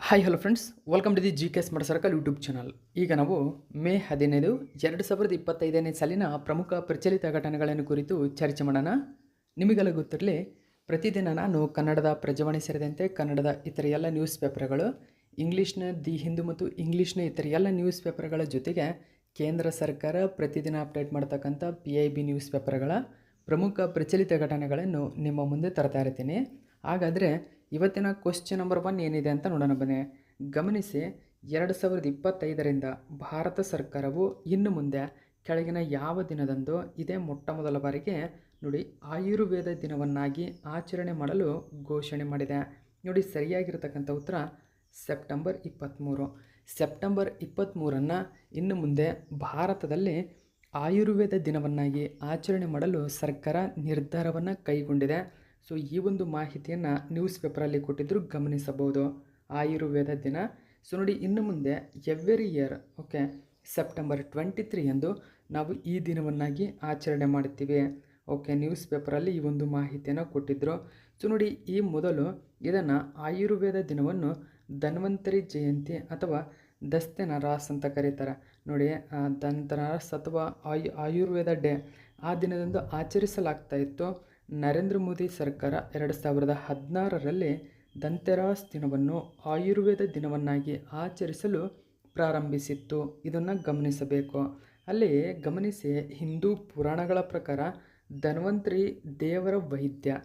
Hi hello friends, welcome to the G K smart circle YouTube channel. ಈಗ ನಾವು ಮೇ 15, 2025ನೇ ಸಾಲಿನ ಪ್ರಮುಖ ಪ್ರಚಲಿತ ಘಟನೆಗಳನ್ನು ಕುರಿತು ಚರ್ಚೆ ಮಾಡೋಣ. ನಿಮಗೆಲ್ಲ ಗೊತ್ತಿರಲಿ, ಪ್ರತಿದಿನ ನಾನು ಕನ್ನಡದ ಪ್ರಜಾವಾಣಿ ಸೇರಿದಂತೆ ಕನ್ನಡದ ಇತರ ಎಲ್ಲ ನ್ಯೂಸ್ ಪೇಪರ್ಗಳು, ಇಂಗ್ಲೀಷ್ನ ದಿ ಹಿಂದೂ ಮತ್ತು ಇಂಗ್ಲೀಷ್ನ ಇತರ ಎಲ್ಲ ನ್ಯೂಸ್ ಪೇಪರ್ಗಳ ಜೊತೆಗೆ ಕೇಂದ್ರ ಸರ್ಕಾರ ಪ್ರತಿದಿನ ಅಪ್ಡೇಟ್ ಮಾಡ್ತಕ್ಕಂಥ PIB ನ್ಯೂಸ್ ಪೇಪರ್ಗಳ ಪ್ರಮುಖ ಪ್ರಚಲಿತ ಘಟನೆಗಳನ್ನು ನಿಮ್ಮ ಮುಂದೆ ತರ್ತಾ ಇರ್ತೀನಿ. ಹಾಗಾದರೆ ಇವತ್ತಿನ ಕ್ವಶ್ಚನ್ ನಂಬರ್ 1 ಏನಿದೆ ಅಂತ ನೋಡೋಣ ಬನ್ನಿ. ಗಮನಿಸಿ, 2025ರಿಂದ ಭಾರತ ಸರ್ಕಾರವು ಇನ್ನು ಮುಂದೆ ಕೆಳಗಿನ ಯಾವ ದಿನದಂದು ಇದೇ ಮೊಟ್ಟ ಮೊದಲ ಬಾರಿಗೆ ನೋಡಿ ಆಯುರ್ವೇದ ದಿನವನ್ನಾಗಿ ಆಚರಣೆ ಮಾಡಲು ಘೋಷಣೆ ಮಾಡಿದೆ. ನೋಡಿ, ಸರಿಯಾಗಿರ್ತಕ್ಕಂಥ ಉತ್ತರ ಸೆಪ್ಟೆಂಬರ್ 23. ಸೆಪ್ಟೆಂಬರ್ 23 ಇನ್ನು ಮುಂದೆ ಭಾರತದಲ್ಲಿ ಆಯುರ್ವೇದ ದಿನವನ್ನಾಗಿ ಆಚರಣೆ ಮಾಡಲು ಸರ್ಕಾರ ನಿರ್ಧಾರವನ್ನು ಕೈಗೊಂಡಿದೆ. ಸೊ ಈ ಒಂದು ಮಾಹಿತಿಯನ್ನು ನ್ಯೂಸ್ ಪೇಪರಲ್ಲಿ ಕೊಟ್ಟಿದ್ದರು, ಗಮನಿಸಬಹುದು. ಆಯುರ್ವೇದ ದಿನ. ಸೊ ನೋಡಿ, ಇನ್ನು ಮುಂದೆ ಎವ್ರಿ ಇಯರ್ ಸೆಪ್ಟೆಂಬರ್ 23 ಎಂದು ನಾವು ಈ ದಿನವನ್ನಾಗಿ ಆಚರಣೆ ಮಾಡುತ್ತೀವಿ. ನ್ಯೂಸ್ ಪೇಪರಲ್ಲಿ ಈ ಒಂದು ಮಾಹಿತಿಯನ್ನು ಕೊಟ್ಟಿದ್ದರು. ಸೊ ನೋಡಿ, ಈ ಮೊದಲು ಇದನ್ನು ಆಯುರ್ವೇದ ದಿನವನ್ನು ಧನ್ವಂತರಿ ಜಯಂತಿ ಅಥವಾ ದಸ್ತೆನರಾಸ್ ಅಂತ ಕರೀತಾರೆ. ನೋಡಿ, ಧನ್ತೆರಸ್ ಅಥವಾ ಆಯುರ್ವೇದ ಡೇ ಆ ದಿನದಂದು ಆಚರಿಸಲಾಗ್ತಾ ಇತ್ತು. ನರೇಂದ್ರ ಮೋದಿ ಸರ್ಕಾರ 2016ರಲ್ಲಿ ಧನ್ತೆರಸ್ ದಿನವನ್ನು ಆಯುರ್ವೇದ ದಿನವನ್ನಾಗಿ ಆಚರಿಸಲು ಪ್ರಾರಂಭಿಸಿತ್ತು. ಇದನ್ನು ಗಮನಿಸಬೇಕು. ಅಲ್ಲಿ ಗಮನಿಸಿ, ಹಿಂದೂ ಪುರಾಣಗಳ ಪ್ರಕಾರ ಧನ್ವಂತರಿ ದೇವರ ವೈದ್ಯ.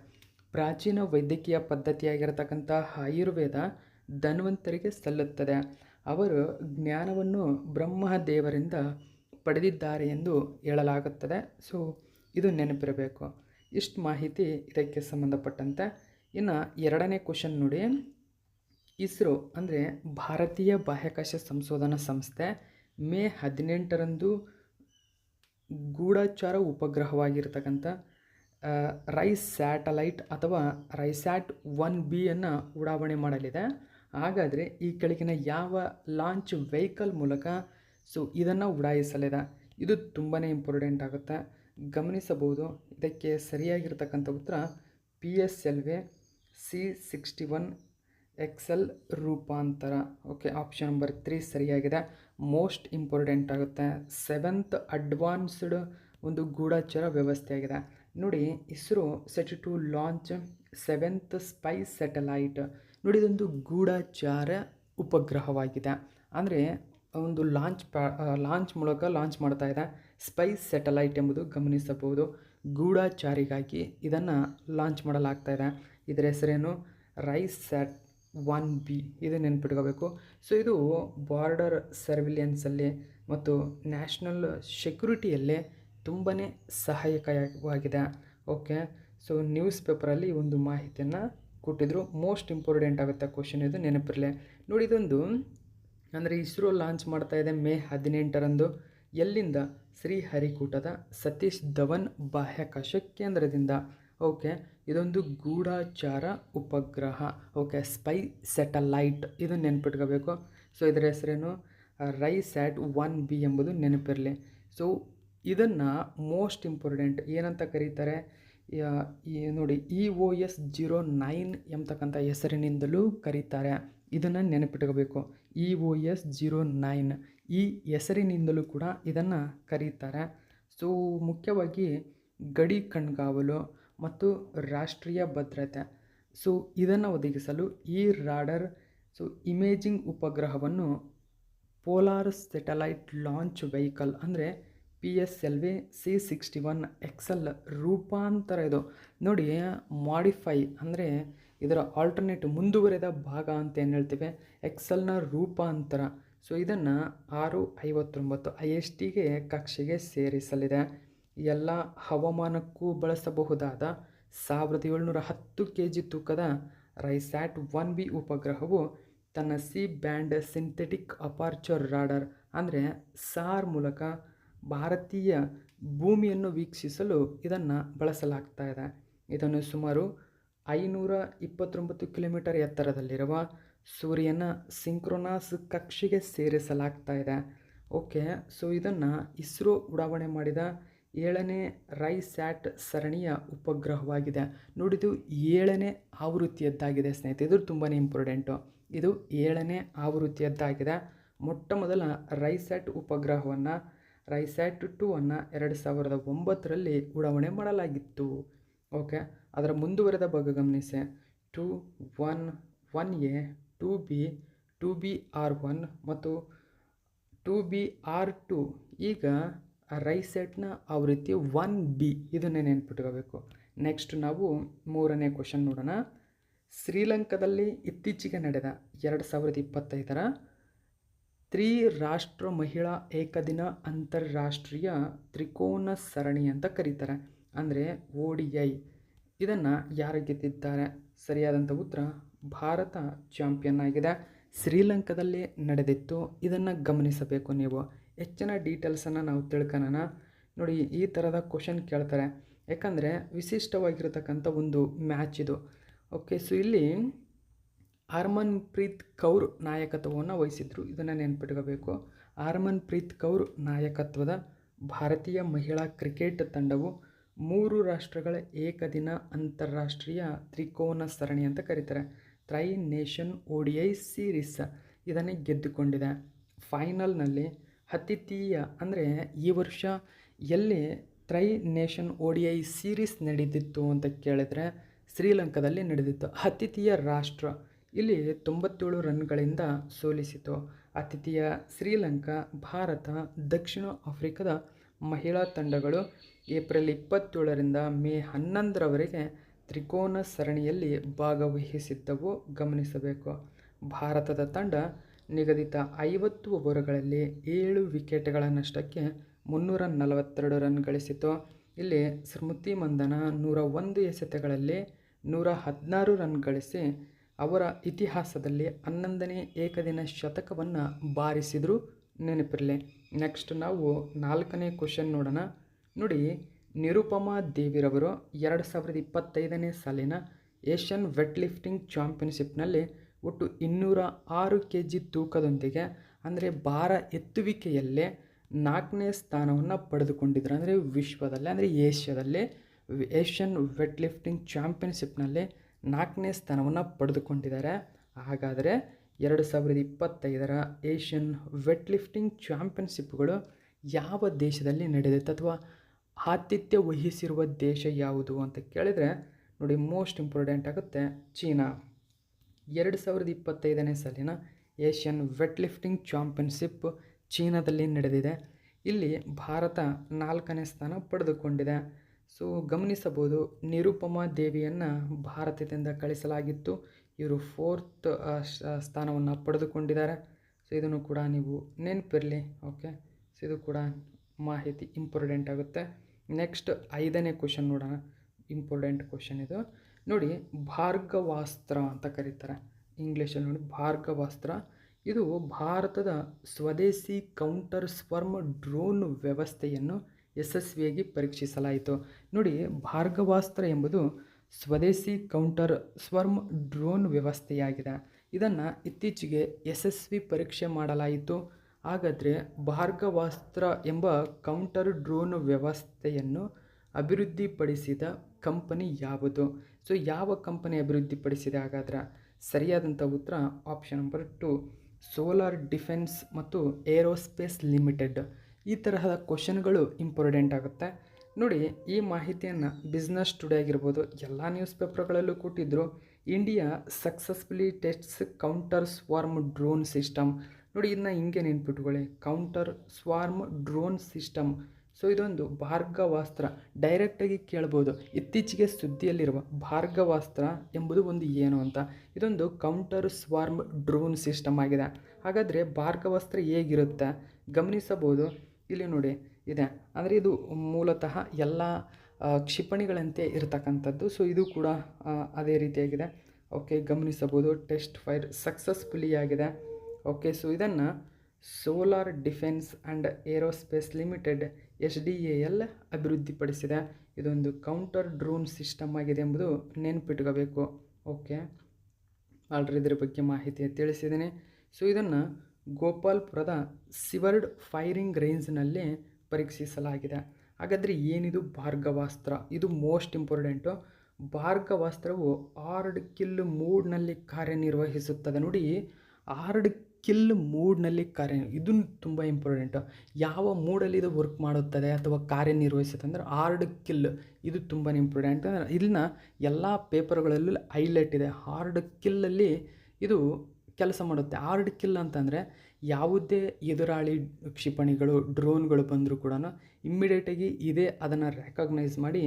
ಪ್ರಾಚೀನ ವೈದ್ಯಕೀಯ ಪದ್ಧತಿಯಾಗಿರತಕ್ಕಂಥ ಆಯುರ್ವೇದ ಧನ್ವಂತರಿಗೆ ಸಲ್ಲುತ್ತದೆ. ಅವರು ಜ್ಞಾನವನ್ನು ಬ್ರಹ್ಮದೇವರಿಂದ ಪಡೆದಿದ್ದಾರೆ ಎಂದು ಹೇಳಲಾಗುತ್ತದೆ. ಸೊ ಇದು ನೆನಪಿರಬೇಕು. ಇಷ್ಟು ಮಾಹಿತಿ ಇದಕ್ಕೆ ಸಂಬಂಧಪಟ್ಟಂತೆ. ಇನ್ನು ಎರಡನೇ ಕ್ವಶನ್ ನೋಡಿ, ಇಸ್ರೋ ಅಂದರೆ ಭಾರತೀಯ ಬಾಹ್ಯಾಕಾಶ ಸಂಶೋಧನಾ ಸಂಸ್ಥೆ ಮೇ 18ರಂದು ಗೂಢಚಾರ ಉಪಗ್ರಹವಾಗಿರ್ತಕ್ಕಂಥ ರೈಸ್ ಸ್ಯಾಟಲೈಟ್ ಅಥವಾ ರೈಸ್ಯಾಟ್ 1B ಅನ್ನು ಉಡಾವಣೆ ಮಾಡಲಿದೆ. ಹಾಗಾದರೆ ಈ ಕೆಳಗಿನ ಯಾವ ಲಾಂಚ್ ವೆಹಿಕಲ್ ಮೂಲಕ ಇದನ್ನು ಉಡಾಯಿಸಲಿದೆ? ಇದು ತುಂಬಾ ಇಂಪಾರ್ಟೆಂಟ್ ಆಗುತ್ತೆ, ಗಮನಿಸಬಹುದು. ಇದಕ್ಕೆ ಸರಿಯಾಗಿರ್ತಕ್ಕಂಥ ಉತ್ತರ PSLV C-61 XL ರೂಪಾಂತರ. ಆಪ್ಷನ್ ನಂಬರ್ 3 ಸರಿಯಾಗಿದೆ. ಮೋಸ್ಟ್ ಇಂಪಾರ್ಟೆಂಟ್ ಆಗುತ್ತೆ. 7th ಅಡ್ವಾನ್ಸ್ಡ್ ಒಂದು ಗೂಢಚಾರ ವ್ಯವಸ್ಥೆ ಆಗಿದೆ. ನೋಡಿ, ISRO set to launch 7th spice satellite. ನೋಡಿ, ಇದೊಂದು ಗೂಢಚಾರ ಉಪಗ್ರಹವಾಗಿದೆ. ಅಂದರೆ ಒಂದು ಲಾಂಚ್ ಮೂಲಕ ಲಾಂಚ್ ಮಾಡ್ತಾ ಇದೆ. ಸ್ಪೈಸ್ ಸ್ಯಾಟಲೈಟ್ ಎಂಬುದು ಗಮನಿಸಬಹುದು. ಗೂಢಚಾರಿಗಾಗಿ ಇದನ್ನು ಲಾಂಚ್ ಮಾಡಲಾಗ್ತಾ ಇದೆ. ಇದರ ಹೆಸರೇನು? ರೈಸ್ಯಾಟ್ 1B. ಇದು ನೆನ್ಪಿಟ್ಕೋಬೇಕು. ಸೊ ಇದು ಬಾರ್ಡರ್ ಸರ್ವಿಲಿಯನ್ಸಲ್ಲಿ ಮತ್ತು ನ್ಯಾಷನಲ್ ಸೆಕ್ಯುರಿಟಿಯಲ್ಲೇ ತುಂಬಾ ಸಹಾಯಕವಾಗಿದೆ. ಸೊ ನ್ಯೂಸ್ ಪೇಪರಲ್ಲಿ ಒಂದು ಮಾಹಿತಿಯನ್ನು ಕೊಟ್ಟಿದ್ದರು. ಮೋಸ್ಟ್ ಇಂಪಾರ್ಟೆಂಟ್ ಆಗುತ್ತೆ ಕ್ವಶನ್, ಇದು ನೆನಪಿರಲಿ. ನೋಡಿ, ಇದೊಂದು ಅಂದರೆ ಇಸ್ರೋ ಲಾಂಚ್ ಮಾಡ್ತಾ ಇದೆ ಮೇ 18ರಂದು. ಎಲ್ಲಿಂದ? ಶ್ರೀಹರಿಕೋಟದ ಸತೀಶ್ ಧವನ್ ಬಾಹ್ಯಾಕಾಶ ಕೇಂದ್ರದಿಂದ. ಇದೊಂದು ಗೂಢಚಾರ ಉಪಗ್ರಹ. ಸ್ಪೈ ಸ್ಯಾಟಲೈಟ್, ಇದು ನೆನ್ಪಿಟ್ಕೋಬೇಕು. ಸೊ ಇದರ ಹೆಸರೇನು? ರೈಸ್ಯಾಟ್ 1B ಎಂಬುದು ನೆನಪಿರಲಿ. ಸೊ ಇದನ್ನು ಮೋಸ್ಟ್ ಇಂಪಾರ್ಟೆಂಟ್ ಏನಂತ ಕರೀತಾರೆ? ನೋಡಿ, EOS-09 ಎಂಬತಕ್ಕಂಥ ಹೆಸರಿನಿಂದಲೂ ಕರೀತಾರೆ. ಇದನ್ನು ನೆನಪಿಟ್ಕೋಬೇಕು. EOS-09 ಈ ಹೆಸರಿನಿಂದಲೂ ಕೂಡ ಇದನ್ನು ಕರೀತಾರೆ. ಸೊ ಮುಖ್ಯವಾಗಿ ಗಡಿ ಕಣ್ಗಾವಲು ಮತ್ತು ರಾಷ್ಟ್ರೀಯ ಭದ್ರತೆ. ಸೊ ಇದನ್ನು ಒದಗಿಸಲು ಈ ರಾಡರ್ ಇಮೇಜಿಂಗ್ ಉಪಗ್ರಹವನ್ನು ಪೋಲಾರ್ ಸ್ಯಾಟಲೈಟ್ ಲಾಂಚ್ ವೆಹಿಕಲ್ ಅಂದರೆ PSLV C-61 XL ರೂಪಾಂತರ. ಇದು ನೋಡಿ, ಮಾಡಿಫೈ ಅಂದರೆ ಇದರ ಆಲ್ಟರ್ನೇಟಿವ್ ಮುಂದುವರೆದ ಭಾಗ ಅಂತ ಏನು ಹೇಳ್ತೀವಿ, XLನ ರೂಪಾಂತರ. ಸೊ ಇದನ್ನು 659 ISTಗೆ ಕಕ್ಷೆಗೆ ಸೇರಿಸಲಿದೆ. ಎಲ್ಲ ಹವಾಮಾನಕ್ಕೂ ಬಳಸಬಹುದಾದ 1710 kg ತೂಕದ ರೈಸ್ಯಾಟ್ 1B ಉಪಗ್ರಹವು ತನ್ನ C-ಬ್ಯಾಂಡ್ ಸಿಂಥೆಟಿಕ್ ಅಪರ್ಚರ್ ರಾಡರ್ ಅಂದರೆ SAR ಮೂಲಕ ಭಾರತೀಯ ಭೂಮಿಯನ್ನು ವೀಕ್ಷಿಸಲು ಇದನ್ನು ಬಳಸಲಾಗ್ತಾ ಇದೆ. ಇದನ್ನು ಸುಮಾರು 529 ಕಿಲೋಮೀಟರ್ ಎತ್ತರದಲ್ಲಿರುವ ಸೂರ್ಯನ ಸಿಂಕ್ರೋನಸ್ ಕಕ್ಷೆಗೆ ಸೇರಿಸಲಾಗ್ತಾ ಇದೆ. ಸೊ ಇದನ್ನು ಇಸ್ರೋ ಉಡಾವಣೆ ಮಾಡಿದ 7ನೇ ರೈಸ್ಯಾಟ್ ಸರಣಿಯ ಉಪಗ್ರಹವಾಗಿದೆ. ನೋಡಿದು 7ನೇ ಆವೃತ್ತಿಯದ್ದಾಗಿದೆ ಸ್ನೇಹಿತರೆ. ಇದು ತುಂಬಾ ಇಂಪಾರ್ಟೆಂಟು. ಇದು 7ನೇ ಆವೃತ್ತಿಯದ್ದಾಗಿದೆ. ಮೊಟ್ಟ ಮೊದಲ ರೈಸ್ಯಾಟ್ ಉಪಗ್ರಹವನ್ನು ರೈಸ್ಯಾಟ್ 2 ಅನ್ನು 2009ರಲ್ಲಿ ಉಡಾವಣೆ ಮಾಡಲಾಗಿತ್ತು. ಓಕೆ, ಅದರ ಮುಂದುವರೆದ ಭಾಗ ಗಮನಿಸಿ. 2.1.1a, 2b, 2br1 ಮತ್ತು 2br2. ಈಗ ರೈಸ್ಯಾಟ್ನ ಆವೃತ್ತಿ 1b, ಇದನ್ನೇ ನೆನ್ಪಿಟ್ಕೋಬೇಕು. ನೆಕ್ಸ್ಟ್ ನಾವು 3ನೇ ಕ್ವಶನ್ ನೋಡೋಣ. ಶ್ರೀಲಂಕಾದಲ್ಲಿ ಇತ್ತೀಚೆಗೆ ನಡೆದ 2025ರ ತ್ರಿರಾಷ್ಟ್ರ ಮಹಿಳಾ ಏಕದಿನ ಅಂತಾರಾಷ್ಟ್ರೀಯ ತ್ರಿಕೋನ ಸರಣಿ ಅಂತ ಕರೀತಾರೆ, ಅಂದರೆ ODI. ಇದನ್ನು ಯಾರು ಗೆದ್ದಿದ್ದಾರೆ? ಸರಿಯಾದಂಥ ಉತ್ತರ ಭಾರತ ಚಾಂಪಿಯನ್ ಆಗಿದೆ. ಶ್ರೀಲಂಕಾದಲ್ಲಿ ನಡೆದಿತ್ತು. ಇದನ್ನು ಗಮನಿಸಬೇಕು ನೀವು. ಹೆಚ್ಚಿನ ಡೀಟೇಲ್ಸನ್ನು ನಾವು ತಿಳ್ಕೊಳ್ಳೋಣ. ನೋಡಿ, ಈ ಥರದ ಕ್ವಶನ್ ಕೇಳ್ತಾರೆ, ಯಾಕಂದರೆ ವಿಶಿಷ್ಟವಾಗಿರತಕ್ಕಂಥ ಒಂದು ಮ್ಯಾಚ್ ಇದು. ಓಕೆ, ಸೊ ಇಲ್ಲಿ ಹರ್ಮನ್ಪ್ರೀತ್ ಕೌರ್ ನಾಯಕತ್ವವನ್ನು ವಹಿಸಿದ್ರು. ಇದನ್ನು ನೆನ್ಪಿಟ್ಕೋಬೇಕು. ಹರ್ಮನ್ಪ್ರೀತ್ ಕೌರ್ ನಾಯಕತ್ವದ ಭಾರತೀಯ ಮಹಿಳಾ ಕ್ರಿಕೆಟ್ ತಂಡವು 3 ರಾಷ್ಟ್ರಗಳ ಏಕದಿನ ಅಂತಾರಾಷ್ಟ್ರೀಯ ತ್ರಿಕೋನ ಸರಣಿ ಅಂತ ಕರೀತಾರೆ, ಟ್ರೈ ನೇಷನ್ ODI ಸೀರೀಸ್, ಇದನ್ನೇ ಗೆದ್ದುಕೊಂಡಿದೆ. ಫೈನಲ್ನಲ್ಲಿ ಅತಿಥೇಯ, ಅಂದರೆ ಈ ವರ್ಷ ಎಲ್ಲಿ ಟ್ರೈ ನೇಷನ್ ODI ಸೀರೀಸ್ ನಡೆದಿತ್ತು ಅಂತ ಕೇಳಿದರೆ ಶ್ರೀಲಂಕಾದಲ್ಲಿ ನಡೆದಿತ್ತು. ಅತಿಥೇಯ ರಾಷ್ಟ್ರ ಇಲ್ಲಿ 97 ರನ್ಗಳಿಂದ ಸೋಲಿಸಿತು. ಅತಿಥೇಯ ಶ್ರೀಲಂಕಾ, ಭಾರತ, ದಕ್ಷಿಣ ಆಫ್ರಿಕಾದ ಮಹಿಳಾ ತಂಡಗಳು ಏಪ್ರಿಲ್ 27ರಿಂದ ಮೇ 11ರವರೆಗೆ ತ್ರಿಕೋನ ಸರಣಿಯಲ್ಲಿ ಭಾಗವಹಿಸಿದ್ದವು ಗಮನಿಸಬೇಕು. ಭಾರತದ ತಂಡ ನಿಗದಿತ 50 ಓವರ್ಗಳಲ್ಲಿ 7 ವಿಕೆಟ್ಗಳ ನಷ್ಟಕ್ಕೆ 342 ರನ್ ಗಳಿಸಿತು. ಇಲ್ಲಿ ಸ್ಮೃತಿ ಮಂದನ 101 ಎಸೆತಗಳಲ್ಲಿ 116 ರನ್ ಗಳಿಸಿ ಅವರ ಇತಿಹಾಸದಲ್ಲಿ 11ನೇ ಏಕದಿನ ಶತಕವನ್ನು ಬಾರಿಸಿದ್ರು, ನೆನಪಿರಲಿ. ನೆಕ್ಸ್ಟ್ ನಾವು 4ನೇ ಕ್ವಶನ್ ನೋಡೋಣ. ನೋಡಿ, ನಿರುಪಮಾ ದೇವಿರವರು 2025ನೇ ಸಾಲಿನ ಏಷ್ಯನ್ ವೆಟ್ ಲಿಫ್ಟಿಂಗ್ ಚಾಂಪಿಯನ್ಶಿಪ್ನಲ್ಲಿ ಒಟ್ಟು 206 kg ತೂಕದೊಂದಿಗೆ, ಅಂದರೆ ಭಾರ ಎತ್ತುವಿಕೆಯಲ್ಲೇ 4ನೇ ಸ್ಥಾನವನ್ನು ಪಡೆದುಕೊಂಡಿದ್ರು. ಅಂದರೆ ವಿಶ್ವದಲ್ಲಿ, ಅಂದರೆ ಏಷ್ಯಾದಲ್ಲಿ ಏಷ್ಯನ್ ವೆಟ್ ಲಿಫ್ಟಿಂಗ್ ಚಾಂಪಿಯನ್ಶಿಪ್ನಲ್ಲಿ 4ನೇ ಸ್ಥಾನವನ್ನು ಪಡೆದುಕೊಂಡಿದ್ದಾರೆ. ಹಾಗಾದರೆ 2025ರ ಏಷ್ಯನ್ ವೆಟ್ ಲಿಫ್ಟಿಂಗ್ ಚಾಂಪಿಯನ್ಶಿಪ್ಗಳು ಯಾವ ದೇಶದಲ್ಲಿ ನಡೆದಿತ್ತು ಅಥವಾ ಆತಿಥ್ಯ ವಹಿಸಿರುವ ದೇಶ ಯಾವುದು ಅಂತ ಕೇಳಿದರೆ, ನೋಡಿ, ಮೋಸ್ಟ್ ಇಂಪಾರ್ಟೆಂಟ್ ಆಗುತ್ತೆ ಚೀನಾ. 2025ನೇ ಸಾಲಿನ ಏಷ್ಯನ್ ವೆಟ್ ಲಿಫ್ಟಿಂಗ್ ಚಾಂಪಿಯನ್ಶಿಪ್ ಚೀನಾದಲ್ಲಿ ನಡೆದಿದೆ. ಇಲ್ಲಿ ಭಾರತ 4ನೇ ಸ್ಥಾನ ಪಡೆದುಕೊಂಡಿದೆ. ಸೊ ಗಮನಿಸಬಹುದು, ನಿರುಪಮಾ ದೇವಿಯನ್ನು ಭಾರತದಿಂದ ಕಳಿಸಲಾಗಿತ್ತು. ಇವರು 4th ಸ್ಥಾನವನ್ನು ಪಡೆದುಕೊಂಡಿದ್ದಾರೆ. ಸೊ ಇದನ್ನು ಕೂಡ ನೀವು ನೆನಪಿರಲಿ. ಓಕೆ, ಸೊ ಇದು ಕೂಡ ಮಾಹಿತಿ ಇಂಪಾರ್ಟೆಂಟ್ ಆಗುತ್ತೆ. ನೆಕ್ಸ್ಟ್ 5ನೇ ಕ್ವಶನ್ ನೋಡೋಣ. ಇಂಪಾರ್ಟೆಂಟ್ ಕ್ವಶನ್ ಇದು. ನೋಡಿ, ಭಾರ್ಗವಾಸ್ತ್ರ ಅಂತ ಕರೀತಾರೆ ಇಂಗ್ಲೀಷಲ್ಲಿ. ನೋಡಿ, ಭಾರ್ಗವಾಸ್ತ್ರ ಇದು ಭಾರತದ ಸ್ವದೇಶಿ ಕೌಂಟರ್ ಸ್ವರ್ಮ್ ಡ್ರೋನ್ ವ್ಯವಸ್ಥೆಯನ್ನು ಯಶಸ್ವಿಯಾಗಿ ಪರೀಕ್ಷಿಸಲಾಯಿತು. ನೋಡಿ, ಭಾರ್ಗವಾಸ್ತ್ರ ಎಂಬುದು ಸ್ವದೇಶಿ ಕೌಂಟರ್ ಸ್ವರ್ಮ್ ಡ್ರೋನ್ ವ್ಯವಸ್ಥೆಯಾಗಿದೆ. ಇದನ್ನು ಇತ್ತೀಚೆಗೆ ಯಶಸ್ವಿ ಪರೀಕ್ಷೆ ಮಾಡಲಾಯಿತು. ಹಾಗಾದರೆ ಭಾರ್ಗವಾಸ್ತ್ರ ಎಂಬ ಕೌಂಟರ್ ಡ್ರೋನ್ ವ್ಯವಸ್ಥೆಯನ್ನು ಅಭಿವೃದ್ಧಿಪಡಿಸಿದ ಕಂಪನಿ ಯಾವುದು? ಸೊ ಯಾವ ಕಂಪನಿ ಅಭಿವೃದ್ಧಿಪಡಿಸಿದೆ? ಹಾಗಾದ್ರೆ ಸರಿಯಾದಂಥ ಉತ್ತರ ಆಪ್ಷನ್ ನಂಬರ್ 2, ಸೋಲಾರ್ ಡಿಫೆನ್ಸ್ ಮತ್ತು ಏರೋಸ್ಪೇಸ್ ಲಿಮಿಟೆಡ್. ಈ ತರಹದ ಕ್ವಶನ್ಗಳು ಇಂಪಾರ್ಟೆಂಟ್ ಆಗುತ್ತೆ. ನೋಡಿ, ಈ ಮಾಹಿತಿಯನ್ನು ಬಿಸ್ನೆಸ್ ಟುಡೇ ಆಗಿರ್ಬೋದು, ಎಲ್ಲ ನ್ಯೂಸ್ ಪೇಪರ್ಗಳಲ್ಲೂ ಕೊಟ್ಟಿದ್ದರು. India successfully tests counter swarm drone system. ನೋಡಿ, ಇದನ್ನ ಹಿಂಗೆ ನೆನ್ಪಿಟ್ಕೊಳ್ಳಿ, counter swarm drone system. So ಇದೊಂದು ಭಾರ್ಗವಾಸ್ತ್ರ. ಡೈರೆಕ್ಟಾಗಿ ಕೇಳ್ಬೋದು, ಇತ್ತೀಚೆಗೆ ಸುದ್ದಿಯಲ್ಲಿರುವ ಭಾರ್ಗವಾಸ್ತ್ರ ಎಂಬುದು ಒಂದು ಏನು ಅಂತ. ಇದೊಂದು ಕೌಂಟರ್ ಸ್ವಾರ್ಮ್ ಡ್ರೋನ್ ಸಿಸ್ಟಮ್ ಆಗಿದೆ. ಹಾಗಾದರೆ ಭಾರ್ಗವಾಸ್ತ್ರ ಹೇಗಿರುತ್ತೆ ಗಮನಿಸಬಹುದು. ಇಲ್ಲಿ ನೋಡಿ ಇದೆ, ಅಂದರೆ ಇದು ಮೂಲತಃ ಎಲ್ಲ ಕ್ಷಿಪಣಿಗಳಂತೆ ಇರತಕ್ಕಂಥದ್ದು. ಸೊ ಇದು ಕೂಡ ಅದೇ ರೀತಿಯಾಗಿದೆ. ಓಕೆ, ಗಮನಿಸಬಹುದು. ಟೆಸ್ಟ್ ಫೈರ್ ಸಕ್ಸಸ್ಫುಲಿ ಆಗಿದೆ. ಓಕೆ, ಸೊ ಇದನ್ನು solar defence and aerospace limited SDAL ಅಭಿವೃದ್ಧಿಪಡಿಸಿದೆ. ಇದೊಂದು ಕೌಂಟರ್ ಡ್ರೋನ್ ಸಿಸ್ಟಮ್ ಆಗಿದೆ ಎಂಬುದು ನೆನಪಿಟ್ಕೋಬೇಕು. ಓಕೆ, ಆಲ್ರೆಡಿ ಇದ್ರ ಬಗ್ಗೆ ಮಾಹಿತಿ ತಿಳಿಸಿದ್ದೀನಿ. ಸೊ ಇದನ್ನು ಗೋಪಾಲ್ಪುರದ ಸಿವರ್ಡ್ ಫೈರಿಂಗ್ ರೇಂಜ್ನಲ್ಲಿ ಪರೀಕ್ಷಿಸಲಾಗಿದೆ. ಹಾಗಾದರೆ ಏನಿದು ಭಾರ್ಗವಾಸ್ತ್ರ? ಇದು ಮೋಸ್ಟ್ ಇಂಪಾರ್ಟೆಂಟು. ಭಾರ್ಗವಾಸ್ತ್ರವು ಹಾರ್ಡ್ ಕಿಲ್ ಮೂಡ್ನಲ್ಲಿ ಕಾರ್ಯನಿರ್ವಹಿಸುತ್ತದೆ. ನೋಡಿ, ಹಾರ್ಡ್ ಕಿಲ್ ಮೂಡ್ನಲ್ಲಿ ಇದು ತುಂಬ ಇಂಪಾರ್ಟೆಂಟು. ಯಾವ ಮೂಡಲ್ಲಿ ಇದು ವರ್ಕ್ ಮಾಡುತ್ತದೆ ಅಥವಾ ಕಾರ್ಯನಿರ್ವಹಿಸುತ್ತೆ ಅಂದರೆ ಹಾರ್ಡ್ ಕಿಲ್. ಇದು ತುಂಬಾ ಇಂಪಾರ್ಟೆಂಟ್. ಇಲ್ಲಿನ ಎಲ್ಲ ಪೇಪರ್ಗಳಲ್ಲೂ ಹೈಲೈಟ್ ಇದೆ. ಹಾರ್ಡ್ ಕಿಲ್ಲಲ್ಲಿ ಇದು ಕೆಲಸ ಮಾಡುತ್ತೆ. ಹಾರ್ಡ್ ಕಿಲ್ ಅಂತಂದರೆ ಯಾವುದೇ ಎದುರಾಳಿ ಕ್ಷಿಪಣಿಗಳು, ಡ್ರೋನ್ಗಳು ಬಂದರೂ ಕೂಡ ಇಮ್ಮಿಡಿಯೇಟಾಗಿ ಇದೇ ಅದನ್ನು ರೆಕಗ್ನೈಸ್ ಮಾಡಿ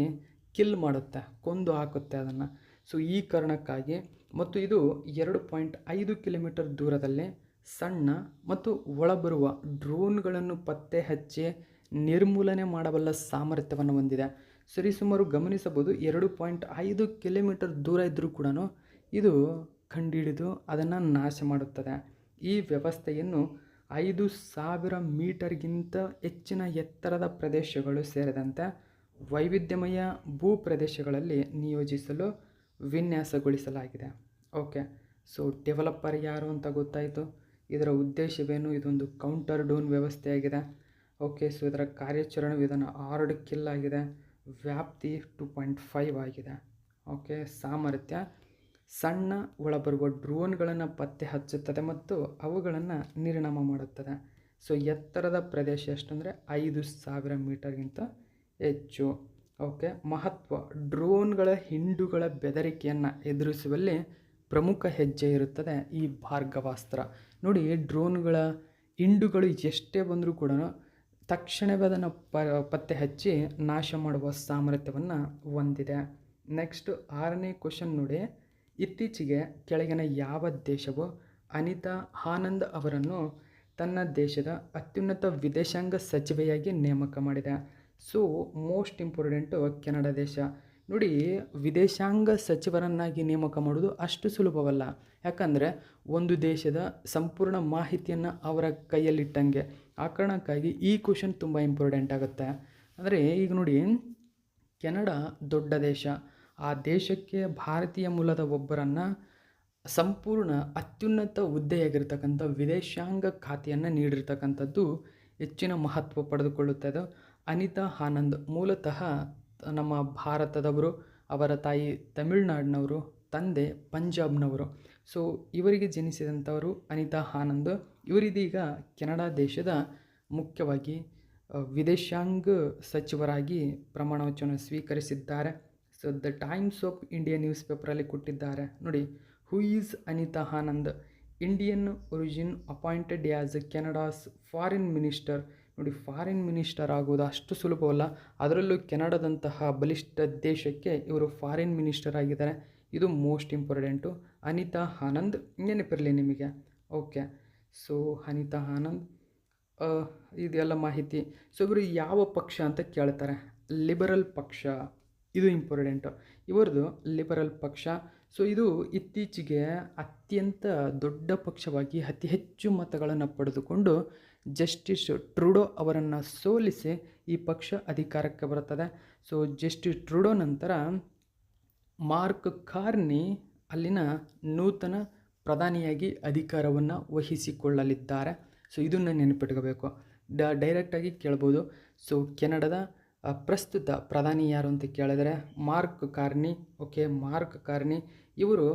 ಕಿಲ್ ಮಾಡುತ್ತೆ, ಕೊಂದು ಹಾಕುತ್ತೆ ಅದನ್ನು. ಸೊ ಈ ಕಾರಣಕ್ಕಾಗಿ ಮತ್ತು ಇದು 2.5 ಕಿಲೋಮೀಟರ್ ದೂರದಲ್ಲಿ ಸಣ್ಣ ಮತ್ತು ಒಳಬರುವ ಡ್ರೋನ್ಗಳನ್ನು ಪತ್ತೆ ಹಚ್ಚಿ ನಿರ್ಮೂಲನೆ ಮಾಡಬಲ್ಲ ಸಾಮರ್ಥ್ಯವನ್ನು ಹೊಂದಿದೆ. ಸರಿಸುಮಾರು ಗಮನಿಸಬಹುದು, 2.5 ಕಿಲೋಮೀಟರ್ ದೂರ ಇದ್ದರೂ ಕೂಡ ಇದು ಕಂಡುಹಿಡಿದು ಅದನ್ನು ನಾಶ ಮಾಡುತ್ತದೆ. ಈ ವ್ಯವಸ್ಥೆಯನ್ನು 5,000 ಮೀಟರ್ಗಿಂತ ಹೆಚ್ಚಿನ ಎತ್ತರದ ಪ್ರದೇಶಗಳು ಸೇರಿದಂತೆ ವೈವಿಧ್ಯಮಯ ಭೂಪ್ರದೇಶಗಳಲ್ಲಿ ನಿಯೋಜಿಸಲು ವಿನ್ಯಾಸಗೊಳಿಸಲಾಗಿದೆ. ಓಕೆ, ಸೊ ಡೆವಲಪರ್ ಯಾರು ಅಂತ ಗೊತ್ತಾಯಿತು. ಇದರ ಉದ್ದೇಶವೇನು? ಇದೊಂದು ಕೌಂಟರ್ ಡ್ರೋನ್ ವ್ಯವಸ್ಥೆಯಾಗಿದೆ. ಓಕೆ, ಸೊ ಇದರ ಕಾರ್ಯಾಚರಣೆ ವಿಧಾನ ಹಾರ್ಡ್ ಕಿಲ್ ಆಗಿದೆ. ವ್ಯಾಪ್ತಿ 2.5 ಆಗಿದೆ. ಓಕೆ, ಸಾಮರ್ಥ್ಯ ಸಣ್ಣ ಒಳಬರುವ ಡ್ರೋನ್ಗಳನ್ನು ಪತ್ತೆ ಹಚ್ಚುತ್ತದೆ ಮತ್ತು ಅವುಗಳನ್ನು ನಿರ್ನಾಮ ಮಾಡುತ್ತದೆ. ಸೊ ಎತ್ತರದ ಪ್ರದೇಶ ಎಷ್ಟಂದರೆ 5,000 ಮೀಟರ್ಗಿಂತ ಹೆಚ್ಚು. ಓಕೆ, ಮಹತ್ವ ಡ್ರೋನ್ಗಳ ಹಿಂಡುಗಳ ಬೆದರಿಕೆಯನ್ನು ಎದುರಿಸುವಲ್ಲಿ ಪ್ರಮುಖ ಹೆಜ್ಜೆ ಇರುತ್ತದೆ ಈ ಭಾರ್ಗವಾಸ್ತ್ರ. ನೋಡಿ, ಡ್ರೋನ್ಗಳ ಹಿಂಡುಗಳು ಎಷ್ಟೇ ಬಂದರೂ ಕೂಡ ತಕ್ಷಣವೇ ಅದನ್ನು ಪತ್ತೆ ಹಚ್ಚಿ ನಾಶ ಮಾಡುವ ಸಾಮರ್ಥ್ಯವನ್ನು ಹೊಂದಿದೆ. ನೆಕ್ಸ್ಟ್ 6ನೇ ಕ್ವಶನ್ ನೋಡಿ. ಇತ್ತೀಚೆಗೆ ಕೆಳಗಿನ ಯಾವ ದೇಶವು ಅನಿತಾ ಆನಂದ್ ಅವರನ್ನು ತನ್ನ ದೇಶದ ಅತ್ಯುನ್ನತ ವಿದೇಶಾಂಗ ಸಚಿವೆಯಾಗಿ ನೇಮಕ ಮಾಡಿದೆ? ಸೊ ಮೋಸ್ಟ್ ಇಂಪಾರ್ಟೆಂಟು ಕೆನಡಾ ದೇಶ. ನೋಡಿ, ವಿದೇಶಾಂಗ ಸಚಿವರನ್ನಾಗಿ ನೇಮಕ ಮಾಡೋದು ಅಷ್ಟು ಸುಲಭವಲ್ಲ. ಯಾಕಂದರೆ ಒಂದು ದೇಶದ ಸಂಪೂರ್ಣ ಮಾಹಿತಿಯನ್ನು ಅವರ ಕೈಯಲ್ಲಿಟ್ಟಂಗೆ. ಆ ಕಾರಣಕ್ಕಾಗಿ ಈ ಕ್ವಶನ್ ತುಂಬ ಇಂಪಾರ್ಟೆಂಟ್ ಆಗುತ್ತೆ. ಅಂದರೆ ಈಗ ನೋಡಿ, ಕೆನಡಾ ದೊಡ್ಡ ದೇಶ. ಆ ದೇಶಕ್ಕೆ ಭಾರತೀಯ ಮೂಲದ ಒಬ್ಬರನ್ನು ಸಂಪೂರ್ಣ ಅತ್ಯುನ್ನತ ಹುದ್ದೆಯಾಗಿರ್ತಕ್ಕಂಥ ವಿದೇಶಾಂಗ ಖಾತೆಯನ್ನು ನೀಡಿರ್ತಕ್ಕಂಥದ್ದು ಹೆಚ್ಚಿನ ಮಹತ್ವ ಪಡೆದುಕೊಳ್ಳುತ್ತದೆ. ಅನಿತಾ ಆನಂದ್ ಮೂಲತಃ ನಮ್ಮ ಭಾರತದವರು. ಅವರ ತಾಯಿ ತಮಿಳುನಾಡಿನವರು, ತಂದೆ ಪಂಜಾಬ್ನವರು. ಸೊ ಇವರಿಗೆ ಜನಿಸಿದಂಥವರು ಅನಿತಾ ಆನಂದ್. ಇವರಿದೀಗ ಕೆನಡಾ ದೇಶದ ಮುಖ್ಯವಾಗಿ ವಿದೇಶಾಂಗ ಸಚಿವರಾಗಿ ಪ್ರಮಾಣ ವಚನ ಸ್ವೀಕರಿಸಿದ್ದಾರೆ. So the times of India news ಪೇಪರಲ್ಲಿ ಕೊಟ್ಟಿದ್ದಾರೆ ನೋಡಿ. Who is Anita Anand? Indian origin, appointed as Canada's foreign minister. ನೋಡಿ, ಫಾರಿನ್ ಮಿನಿಸ್ಟರ್ ಆಗೋದು ಅಷ್ಟು ಸುಲಭವಲ್ಲ. ಅದರಲ್ಲೂ ಕೆನಡಾದಂತಹ ಬಲಿಷ್ಠ ದೇಶಕ್ಕೆ ಇವರು ಫಾರಿನ್ ಮಿನಿಸ್ಟರ್ ಆಗಿದ್ದಾರೆ. ಇದು ಮೋಸ್ಟ್ ಇಂಪಾರ್ಟೆಂಟು. ಅನಿತಾ ಆನಂದ್ ನೆನಪಿರಲಿ ನಿಮಗೆ. ಓಕೆ, ಸೊ ಅನಿತಾ ಆನಂದ್ ಇದೆಲ್ಲ ಮಾಹಿತಿ. ಸೊ ಇವರು ಯಾವ ಪಕ್ಷ ಅಂತ ಕೇಳ್ತಾರೆ. ಲಿಬರಲ್ ಪಕ್ಷ, ಇದು ಇಂಪಾರ್ಟೆಂಟು. ಇವರದು ಲಿಬರಲ್ ಪಕ್ಷ. ಸೊ ಇದು ಇತ್ತೀಚೆಗೆ ಅತ್ಯಂತ ದೊಡ್ಡ ಪಕ್ಷವಾಗಿ ಅತಿ ಹೆಚ್ಚು ಮತಗಳನ್ನು ಪಡೆದುಕೊಂಡು ಜಸ್ಟಿಸ್ ಟ್ರೂಡೋ ಅವರನ್ನು ಸೋಲಿಸಿ ಈ ಪಕ್ಷ ಅಧಿಕಾರಕ್ಕೆ ಬರುತ್ತದೆ. ಸೊ ಜಸ್ಟಿಸ್ ಟ್ರೂಡೋ ನಂತರ ಮಾರ್ಕ್ ಕಾರ್ನಿ ಅಲ್ಲಿನ ನೂತನ ಪ್ರಧಾನಿಯಾಗಿ ಅಧಿಕಾರವನ್ನು ವಹಿಸಿಕೊಳ್ಳಲಿದ್ದಾರೆ. ಸೊ ಇದನ್ನು ನೆನಪಿಟ್ಕೋಬೇಕು. ಡೈರೆಕ್ಟಾಗಿ ಕೇಳ್ಬೋದು. ಸೊ ಕೆನಡಾದ ಪ್ರಸ್ತುತ ಪ್ರಧಾನಿ ಯಾರು ಅಂತ ಕೇಳಿದರೆ mark Carney. Okay, mark Carney ಇವರು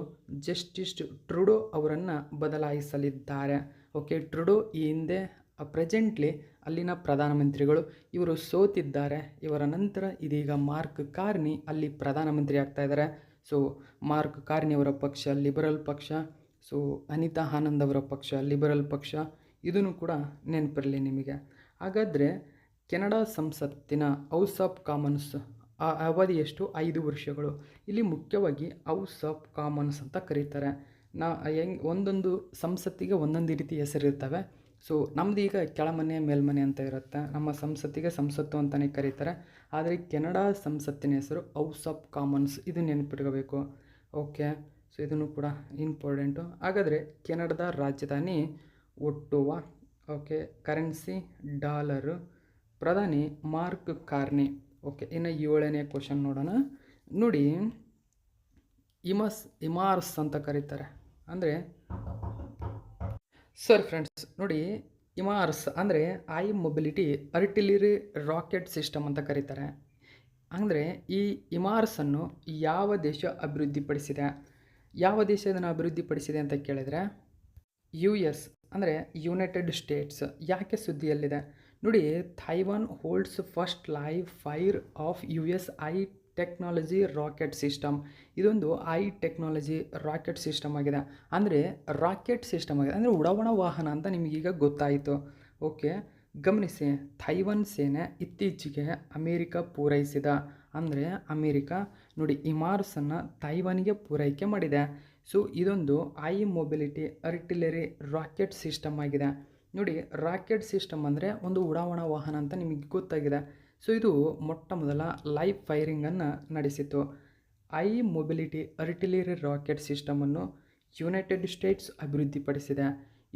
ಜಸ್ಟಿಸ್ ಟ್ರೂಡೋ ಅವರನ್ನು ಬದಲಾಯಿಸಲಿದ್ದಾರೆ. ಓಕೆ, ಟ್ರೂಡೋ ಈ ಹಿಂದೆ ಪ್ರೆಸೆಂಟ್ಲಿ ಅಲ್ಲಿನ ಪ್ರಧಾನಮಂತ್ರಿಗಳು. ಇವರು ಸೋತಿದ್ದಾರೆ. ಇವರ ನಂತರ ಇದೀಗ ಮಾರ್ಕ್ ಕಾರ್ನಿ ಅಲ್ಲಿ ಪ್ರಧಾನಮಂತ್ರಿ ಆಗ್ತಾ ಇದ್ದಾರೆ. ಸೊ ಮಾರ್ಕ್ ಕಾರ್ನಿ ಅವರ ಪಕ್ಷ ಲಿಬರಲ್ ಪಕ್ಷ. ಸೊ ಅನಿತಾ ಆನಂದ್ ಅವರ ಪಕ್ಷ ಲಿಬರಲ್ ಪಕ್ಷ. ಇದನ್ನು ಕೂಡ ನೆನಪಿರಲಿ ನಿಮಗೆ. ಹಾಗಾದರೆ ಕೆನಡಾ ಸಂಸತ್ತಿನ ಹೌಸ್ ಆಫ್ ಕಾಮನ್ಸ್ ಅವಧಿ ಎಷ್ಟು? 5 ವರ್ಷಗಳು. ಇಲ್ಲಿ ಮುಖ್ಯವಾಗಿ ಹೌಸ್ ಆಫ್ ಕಾಮನ್ಸ್ ಅಂತ ಕರೀತಾರೆ. ಒಂದೊಂದು ಸಂಸತ್ತಿಗೆ ಒಂದೊಂದು ರೀತಿ ಹೆಸರಿರ್ತವೆ. ಸೊ ನಮ್ಮದು ಈಗ ಕೆಳಮನೆ ಮೇಲ್ಮನೆ ಅಂತ ಇರುತ್ತೆ. ನಮ್ಮ ಸಂಸತ್ತಿಗೆ ಸಂಸತ್ತು ಅಂತಲೇ ಕರೀತಾರೆ. ಆದರೆ ಕೆನಡಾ ಸಂಸತ್ತಿನ ಹೆಸರು ಹೌಸ್ ಆಫ್ ಕಾಮನ್ಸ್. ಇದು ನೆನಪಿಟ್ಕೋಬೇಕು. ಓಕೆ, ಸೊ ಇದನ್ನು ಕೂಡ ಇಂಪಾರ್ಟೆಂಟು. ಹಾಗಾದರೆ ಕೆನಡಾದ ರಾಜಧಾನಿ ಒಟ್ಟೋವಾ. Okay, currency dollar. ಪ್ರಧಾನಿ ಮಾರ್ಕ್ ಕಾರ್ನಿ. ಓಕೆ, ಇನ್ನು 7ನೇ ಕ್ವಶನ್ ನೋಡೋಣ. ನೋಡಿ, ಇಮಾರ್ಸ್ ಅಂತ ಕರೀತಾರೆ. ಅಂದರೆ ಸರ್ ಫ್ರೆಂಡ್ಸ್ ನೋಡಿ, ಇಮಾರ್ಸ್ ಅಂದರೆ I mobility artillery rocket system ಅಂತ ಕರೀತಾರೆ. ಅಂದರೆ ಈ ಇಮಾರ್ಸನ್ನು ಯಾವ ದೇಶ ಅಭಿವೃದ್ಧಿಪಡಿಸಿದೆ? ಯಾವ ದೇಶ ಇದನ್ನು ಅಭಿವೃದ್ಧಿಪಡಿಸಿದೆ ಅಂತ ಕೇಳಿದರೆ ಯು ಎಸ್ ಅಂದರೆ ಯುನೈಟೆಡ್ ಸ್ಟೇಟ್ಸ್. ಯಾಕೆ ಸುದ್ದಿಯಲ್ಲಿದೆ ನೋಡಿ, Taiwan holds first live fire of U S I technology rocket system. ಇದೊಂದು ಐ ಟೆಕ್ನಾಲಜಿ ರಾಕೆಟ್ ಸಿಸ್ಟಮ್ ಆಗಿದೆ. ಅಂದರೆ ರಾಕೆಟ್ ಸಿಸ್ಟಮ್ ಆಗಿದೆ ಅಂದರೆ ಉಡಾವಣಾ ವಾಹನ ಅಂತ ನಿಮಗೀಗ ಗೊತ್ತಾಯಿತು. ಓಕೆ, ಗಮನಿಸಿ, ಥೈವಾನ್ ಸೇನೆ ಇತ್ತೀಚೆಗೆ ಅಮೇರಿಕ ಪೂರೈಸಿದ ಅಂದರೆ ಅಮೇರಿಕ ನೋಡಿ ಇಮಾರ್ಸನ್ನು ತೈವಾನಿಗೆ ಪೂರೈಕೆ ಮಾಡಿದೆ. ಸೊ ಇದೊಂದು I mobility artillery rocket system ಆಗಿದೆ. ನೋಡಿ, ರಾಕೆಟ್ ಸಿಸ್ಟಮ್ ಅಂದರೆ ಒಂದು ಉಡಾವಣಾ ವಾಹನ ಅಂತ ನಿಮಗೆ ಗೊತ್ತಾಗಿದೆ. ಸೊ ಇದು ಮೊಟ್ಟ ಮೊದಲ ಲೈವ್ ಫೈರಿಂಗನ್ನು ನಡೆಸಿತು. ಐ ಮೊಬಿಲಿಟಿ ಆರ್ಟಿಲರಿ ರಾಕೆಟ್ ಸಿಸ್ಟಮನ್ನು ಯುನೈಟೆಡ್ ಸ್ಟೇಟ್ಸ್ ಅಭಿವೃದ್ಧಿಪಡಿಸಿದೆ.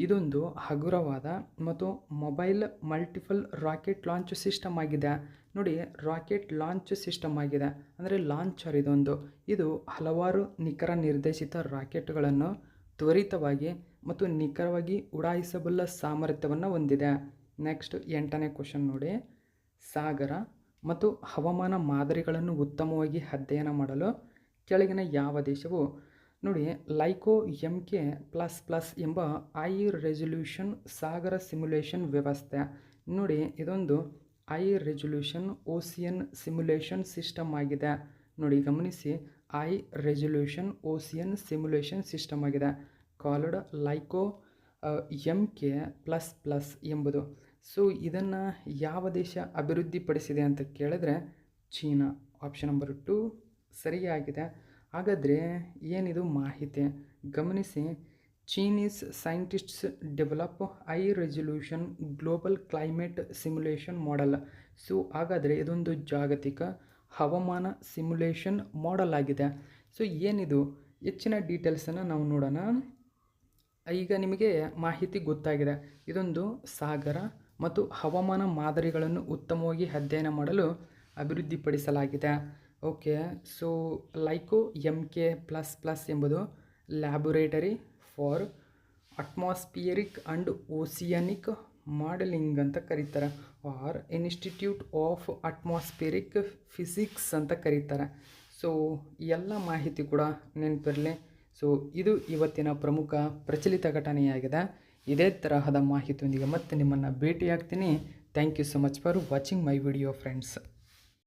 ಇದೊಂದು ಹಗುರವಾದ ಮತ್ತು mobile multiple rocket launch system ಆಗಿದೆ. ನೋಡಿ, ರಾಕೆಟ್ ಲಾಂಚ್ ಸಿಸ್ಟಮ್ ಆಗಿದೆ ಅಂದರೆ ಲಾಂಚರ್ ಇದು ಹಲವಾರು ನಿಖರ ನಿರ್ದೇಶಿತ ರಾಕೆಟ್ಗಳನ್ನು ತ್ವರಿತವಾಗಿ ಮತ್ತು ನಿಖರವಾಗಿ ಉಡಾಯಿಸಬಲ್ಲ ಸಾಮರ್ಥ್ಯವನ್ನು ಹೊಂದಿದೆ. ನೆಕ್ಸ್ಟ್ 8ನೇ ಕ್ವಶನ್ ನೋಡಿ, ಸಾಗರ ಮತ್ತು ಹವಾಮಾನ ಮಾದರಿಗಳನ್ನು ಉತ್ತಮವಾಗಿ ಅಧ್ಯಯನ ಮಾಡಲು ಕೆಳಗಿನ ಯಾವ ದೇಶವು ನೋಡಿ ಲೈಕೋ MK++ ಎಂಬ ಐ ರೆಸಲ್ಯೂಷನ್ ಸಾಗರ ಸಿಮ್ಯುಲೇಷನ್ ವ್ಯವಸ್ಥೆ. ನೋಡಿ, ಇದೊಂದು I resolution ocean simulation system ಆಗಿದೆ. ನೋಡಿ ಗಮನಿಸಿ, I resolution ocean simulation system ಆಗಿದೆ ಕಾಲ್ಡ್ ಲೈಕೋ MK++ ಎಂಬುದು. ಸೊ ಇದನ್ನು ಯಾವ ದೇಶ ಅಭಿವೃದ್ಧಿಪಡಿಸಿದೆ ಅಂತ ಕೇಳಿದ್ರೆ ಚೀನಾ. ಆಪ್ಷನ್ ನಂಬರ್ 2 ಸರಿಯಾಗಿದೆ. ಹಾಗಾದರೆ ಏನಿದು ಮಾಹಿತಿ ಗಮನಿಸಿ, Chinese scientists develop I resolution global climate simulation model. So ಹಾಗಾದರೆ ಇದೊಂದು ಜಾಗತಿಕ ಹವಾಮಾನ ಸಿಮ್ಯುಲೇಷನ್ ಮಾಡೆಲ್ ಆಗಿದೆ. ಸೊ ಏನಿದು ಹೆಚ್ಚಿನ ಡೀಟೇಲ್ಸನ್ನು ನಾವು ನೋಡೋಣ. ಈಗ ನಿಮಗೆ ಮಾಹಿತಿ ಗೊತ್ತಾಗಿದೆ. ಇದೊಂದು ಸಾಗರ ಮತ್ತು ಹವಾಮಾನ ಮಾದರಿಗಳನ್ನು ಉತ್ತಮವಾಗಿ ಅಧ್ಯಯನ ಮಾಡಲು ಅಭಿವೃದ್ಧಿಪಡಿಸಲಾಗಿದೆ. ಓಕೆ, ಸೊ ಲೈಕೋ MK++ ಎಂಬುದು laboratory for atmospheric and oceanic modeling ಅಂತ ಕರೀತಾರೆ, or institute of atmospheric physics ಅಂತ ಕರೀತಾರೆ. ಸೊ ಎಲ್ಲ ಮಾಹಿತಿ ಕೂಡ ನೆನಪಿರಲಿ. ಸೊ ಇದು ಇವತ್ತಿನ ಪ್ರಮುಖ ಪ್ರಚಲಿತ ಘಟನೆಯಾಗಿದೆ. ಇದೇ ತರಹದ ಮಾಹಿತಿಯೊಂದಿಗೆ ಮತ್ತೆ ನಿಮ್ಮನ್ನು ಭೇಟಿಯಾಗ್ತೀನಿ. Thank you so much for watching my video friends.